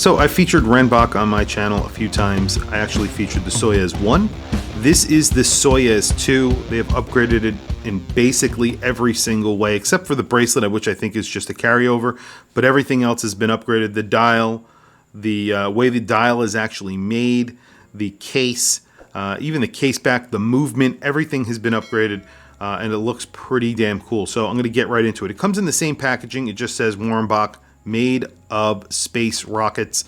So I featured Werenbach on my channel a few times. I actually featured the Soyuz 1. This is the Soyuz 2. They have upgraded it in basically every single way, except for the bracelet, which I think is just a carryover, but everything else has been upgraded. The dial, the way the dial is actually made, the case, even the case back, the movement, everything has been upgraded, and it looks pretty damn cool. So I'm going to get right into it. It comes in the same packaging. It just says Werenbach, made of space rockets,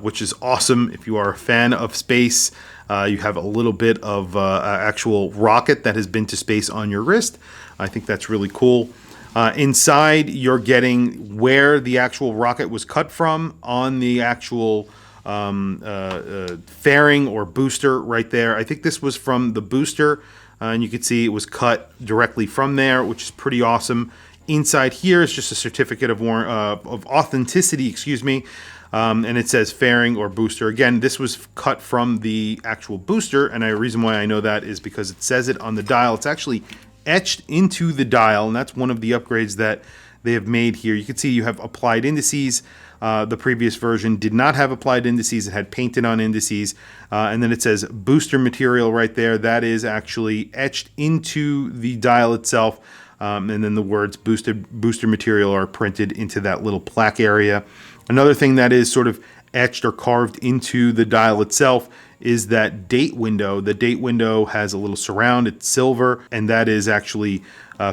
which is awesome. If you are a fan of space, you have a little bit of actual rocket that has been to space on your wrist. I think that's really cool. Inside, you're getting where the actual rocket was cut from on the actual fairing or booster right there. I think this was from the booster, and you can see it was cut directly from there, which is pretty awesome. Inside here is just a certificate of authenticity, excuse me, and it says fairing or booster. Again, this was cut from the actual booster, and the reason why I know that is because it says it on the dial. It's actually etched into the dial, and that's one of the upgrades that they have made here. You can see you have applied indices. The previous version did not have applied indices. It had painted on indices, and then it says booster material right there. That is actually etched into the dial itself. And then the words booster material are printed into that little plaque area. Another thing that is sort of etched or carved into the dial itself is that date window. The date window has a little surround. It's silver, and that is actually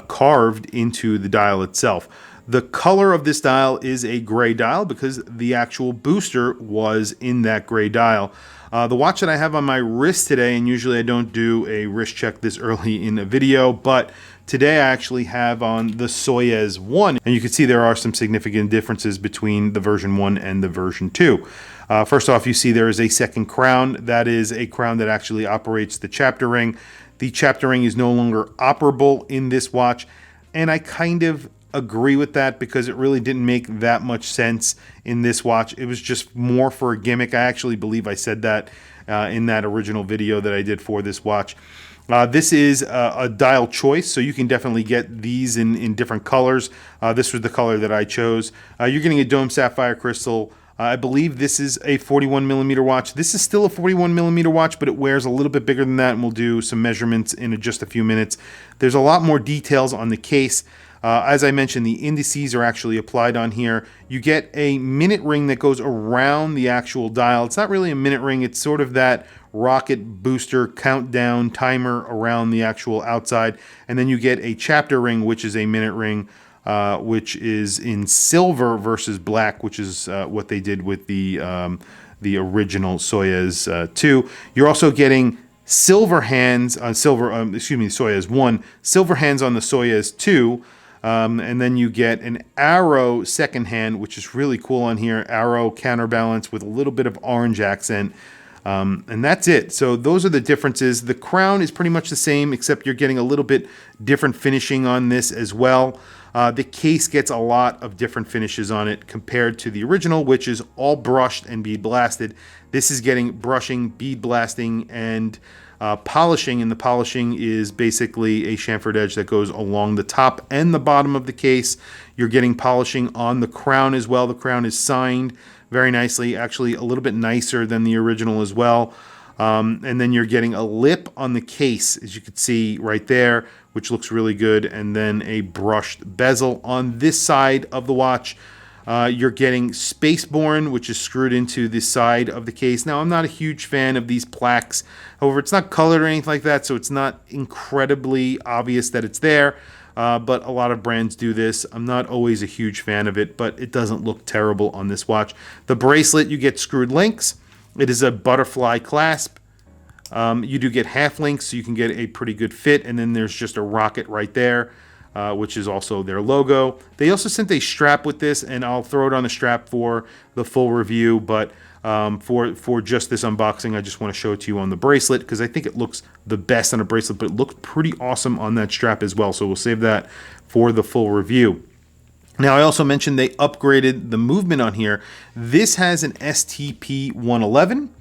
carved into the dial itself. The color of this dial is a gray dial because the actual booster was in that gray dial. The watch that I have on my wrist today, and usually I don't do a wrist check this early in a video, but today I actually have on the Soyuz 1, and you can see there are some significant differences between the version 1 and the version 2. First off, you see there is a second crown. That is a crown that actually operates the chapter ring. The chapter ring is no longer operable in this watch, and I kind of agree with that because it really didn't make that much sense in this watch. It was just more for a gimmick. I actually believe I said that in that original video that I did for this watch. This is a dial choice, so you can definitely get these in different colors. This was the color that I chose. You're getting a dome sapphire crystal. I believe this is a 41 millimeter watch. This is still a 41 millimeter watch, but it wears a little bit bigger than that, and we'll do some measurements in just a few minutes. There's a lot more details on the case. As I mentioned, the indices are actually applied on here. You get a minute ring that goes around the actual dial. It's not really a minute ring. It's sort of that rocket booster countdown timer around the actual outside. And then you get a chapter ring, which is a minute ring, which is in silver versus black, which is what they did with the original Soyuz 2. You're also getting silver hands on Soyuz 1, silver hands on the Soyuz 2. And then you get an arrow second hand, which is really cool on here. Arrow counterbalance with a little bit of orange accent. And that's it. So those are the differences. The crown is pretty much the same, except you're getting a little bit different finishing on this as well. The case gets a lot of different finishes on it compared to the original, which is all brushed and bead blasted. This is getting brushing, bead blasting, and polishing, and the polishing is basically a chamfered edge that goes along the top and the bottom of the case. You're getting polishing on the crown as well. The crown is signed very nicely, actually a little bit nicer than the original as well. And then you're getting a lip on the case, as you can see right there, which looks really good, and then a brushed bezel on this side of the watch. You're getting Spaceborne, which is screwed into the side of the case. Now, I'm not a huge fan of these plaques. However, it's not colored or anything like that, so it's not incredibly obvious that it's there. But a lot of brands do this. I'm not always a huge fan of it, but it doesn't look terrible on this watch. The bracelet, you get screwed links. It is a butterfly clasp. You do get half links, so you can get a pretty good fit. And then there's just a rocket right there, which is also their logo. They also sent a strap with this, and I'll throw it on the strap for the full review. But for just this unboxing, I just want to show it to you on the bracelet because I think it looks the best on a bracelet, but it looked pretty awesome on that strap as well. So we'll save that for the full review. Now, I also mentioned they upgraded the movement on here. This has an STP 111.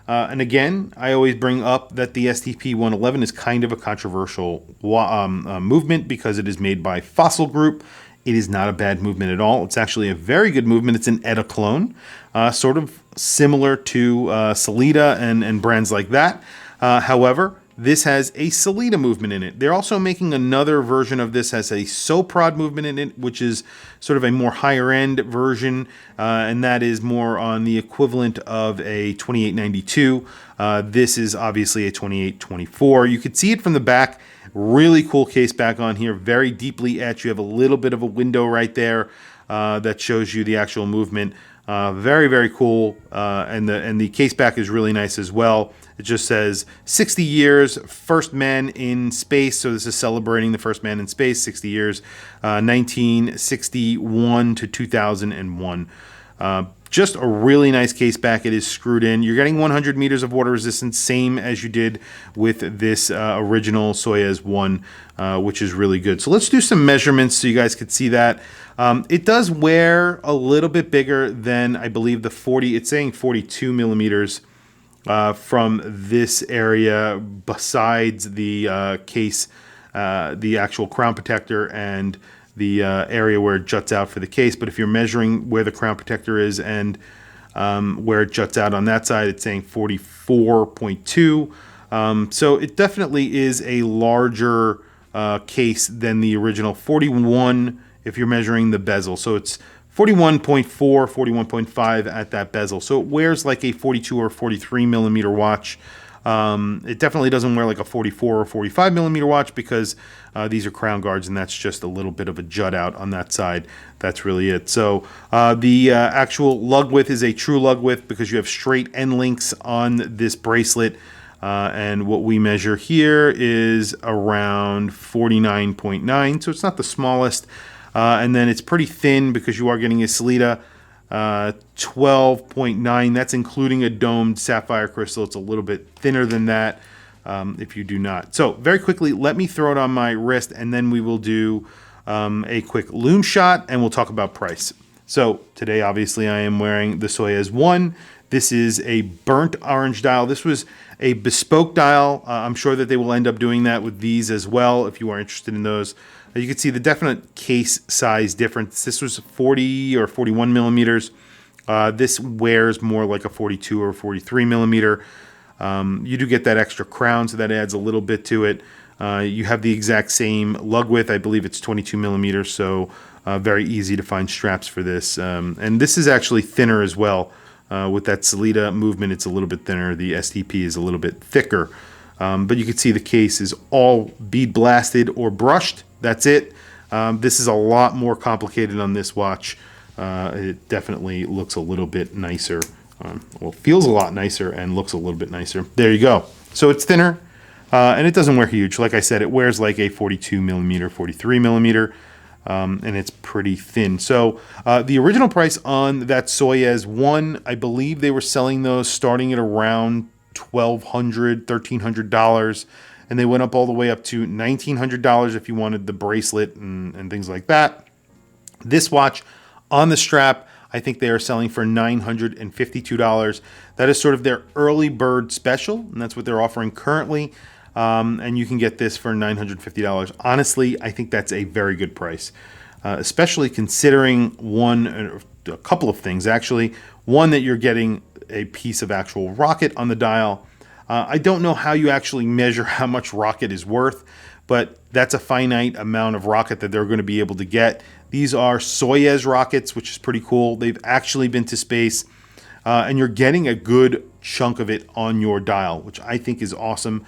And again, I always bring up that the STP 111 is kind of a controversial movement because it is made by Fossil Group It is not a bad movement at all. It's actually a very good movement. It's an ETA clone, sort of similar to Sellita and brands like that. However, this has a Sellita movement in it. They're also making another version of this, has a Soprod movement in it, which is sort of a more higher end version, and that is more on the equivalent of a 2892. This is obviously a 2824. You could see it from the back. Really cool case back on here, very deeply etched. You have a little bit of a window right there that shows you the actual movement. Very, very cool, and the case back is really nice as well. It just says 60 years, first man in space. So this is celebrating the first man in space, 60 years, 1961 to 2001. Just a really nice case back. It is screwed in. You're getting 100 meters of water resistance, same as you did with this original Soyuz 1, which is really good. So let's do some measurements so you guys could see that. It does wear a little bit bigger than, I believe, the 40. It's saying 42 millimeters from this area, besides the case, the actual crown protector, and the area where it juts out for the case. But if you're measuring where the crown protector is and where it juts out on that side, it's saying 44.2. So it definitely is a larger case than the original 41 if you're measuring the bezel. So it's 41.4, 41.5 at that bezel. So it wears like a 42 or 43 millimeter watch. It definitely doesn't wear like a 44 or 45 millimeter watch because these are crown guards, and that's just a little bit of a jut out on that side. That's really it. So the actual lug width is a true lug width because you have straight end links on this bracelet. And what we measure here is around 49.9. So it's not the smallest. And then it's pretty thin because you are getting a Sellita. 12.9. That's including a domed sapphire crystal. It's a little bit thinner than that if you do not. So very quickly, let me throw it on my wrist, and then we will do a quick lume shot, and we'll talk about price. So today, obviously, I am wearing the Soyuz 1. This is a burnt orange dial. This was a bespoke dial. I'm sure that they will end up doing that with these as well if you are interested in those. You can see the definite case size difference. This was 40 or 41 millimeters. This wears more like a 42 or 43 millimeter. You do get that extra crown, so that adds a little bit to it. You have the exact same lug width. I believe it's 22 millimeters, so very easy to find straps for this. And this is actually thinner as well. With that Sellita movement, it's a little bit thinner. The STP is a little bit thicker. But you can see the case is all bead blasted or brushed. That's it. This is a lot more complicated on this watch. It definitely looks a little bit nicer. Well, feels a lot nicer and looks a little bit nicer. There you go. So it's thinner, and it doesn't wear huge. Like I said, it wears like a 42 millimeter, 43 millimeter, and it's pretty thin. So the original price on that Soyuz 1, I believe they were selling those starting at around $1,200, $1,300. And they went up all the way up to $1,900 if you wanted the bracelet and things like that. This watch on the strap, I think they are selling for $952. That is sort of their early bird special, and that's what they're offering currently. And you can get this for $950. Honestly, I think that's a very good price, especially considering a couple of things, actually. One, that you're getting a piece of actual rocket on the dial. I don't know how you actually measure how much rocket is worth, but that's a finite amount of rocket that they're going to be able to get. These are Soyuz rockets, which is pretty cool. They've actually been to space, and you're getting a good chunk of it on your dial, which I think is awesome.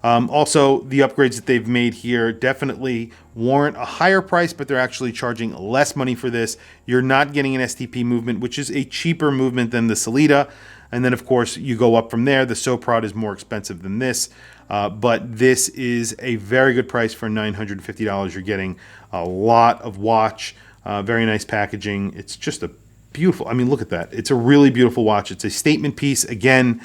Also, the upgrades that they've made here definitely warrant a higher price, but they're actually charging less money for this. You're not getting an STP movement, which is a cheaper movement than the Sellita. And then, of course, you go up from there. The Soprod is more expensive than this, but this is a very good price for $950. You're getting a lot of watch, very nice packaging. It's just a beautiful, I mean, look at that. It's a really beautiful watch. It's a statement piece. Again,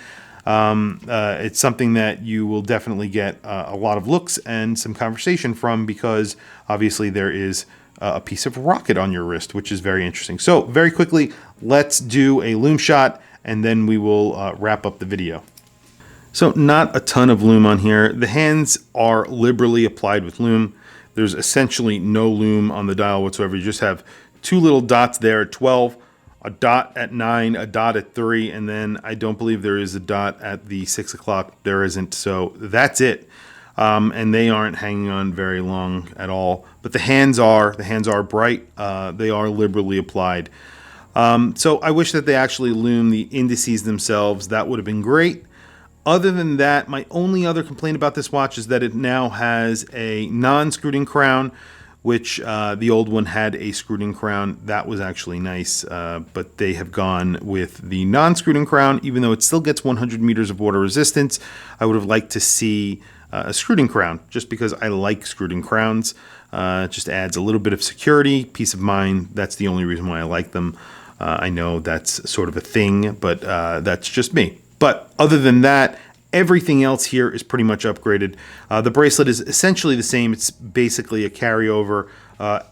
it's something that you will definitely get a lot of looks and some conversation from because obviously there is a piece of rocket on your wrist, which is very interesting. So very quickly, let's do a lume shot, and then we will wrap up the video. So not a ton of lume on here. The hands are liberally applied with lume. There's essentially no lume on the dial whatsoever. You just have two little dots there at 12, a dot at 9, a dot at 3, and then I don't believe there is a dot at the 6 o'clock. There isn't, so that's it. And they aren't hanging on very long at all. But the hands are bright. They are liberally applied. So I wish that they actually lume the indices themselves. That would have been great. Other than that, my only other complaint about this watch is that it now has a non-screwed-in crown, which the old one had a screwed-in crown. That was actually nice, but they have gone with the non-screwed-in crown, even though it still gets 100 meters of water resistance. I would have liked to see a screwed-in crown, just because I like screwed-in crowns. It just adds a little bit of security, peace of mind. That's the only reason why I like them. I know that's sort of a thing, but that's just me. But other than that, everything else here is pretty much upgraded. The bracelet is essentially the same. It's basically a carryover.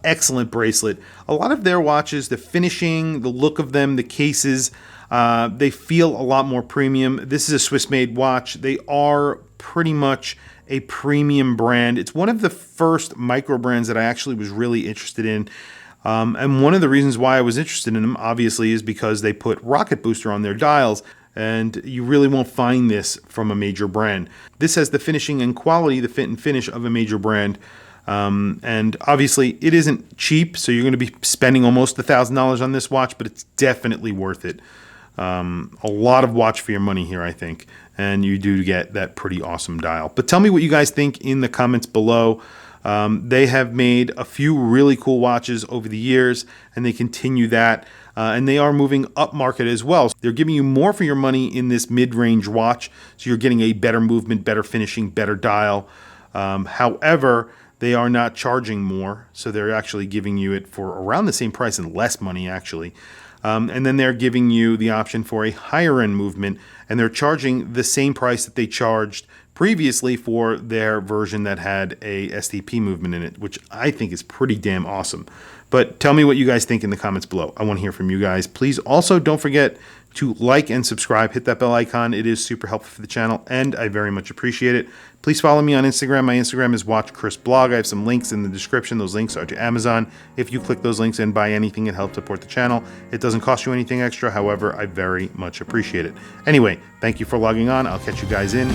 Excellent bracelet. A lot of their watches, the finishing, the look of them, the cases, they feel a lot more premium. This is a Swiss-made watch. They are pretty much a premium brand. It's one of the first micro brands that I actually was really interested in. And one of the reasons why I was interested in them, obviously, is because they put Rocket Booster on their dials. And you really won't find this from a major brand. This has the finishing and quality, the fit and finish of a major brand. And obviously, it isn't cheap, so you're going to be spending almost $1,000 on this watch, but it's definitely worth it. A lot of watch for your money here, I think. And you do get that pretty awesome dial. But tell me what you guys think in the comments below. They have made a few really cool watches over the years, and they continue that. And they are moving up market as well. So they're giving you more for your money in this mid-range watch. So you're getting a better movement, better finishing, better dial. However, they are not charging more. So they're actually giving you it for around the same price and less money, actually. And then they're giving you the option for a higher end movement. And they're charging the same price that they charged previously for their version that had a STP movement in it, which I think is pretty damn awesome. But tell me what you guys think in the comments below. I want to hear from you guys. Please also don't forget to like and subscribe. Hit that bell icon. It is super helpful for the channel, and I very much appreciate it. Please follow me on Instagram. My Instagram is WatchChrisBlog. I have some links in the description. Those links are to Amazon. If you click those links and buy anything, it helps support the channel. It doesn't cost you anything extra. However, I very much appreciate it. Anyway, thank you for logging on. I'll catch you guys in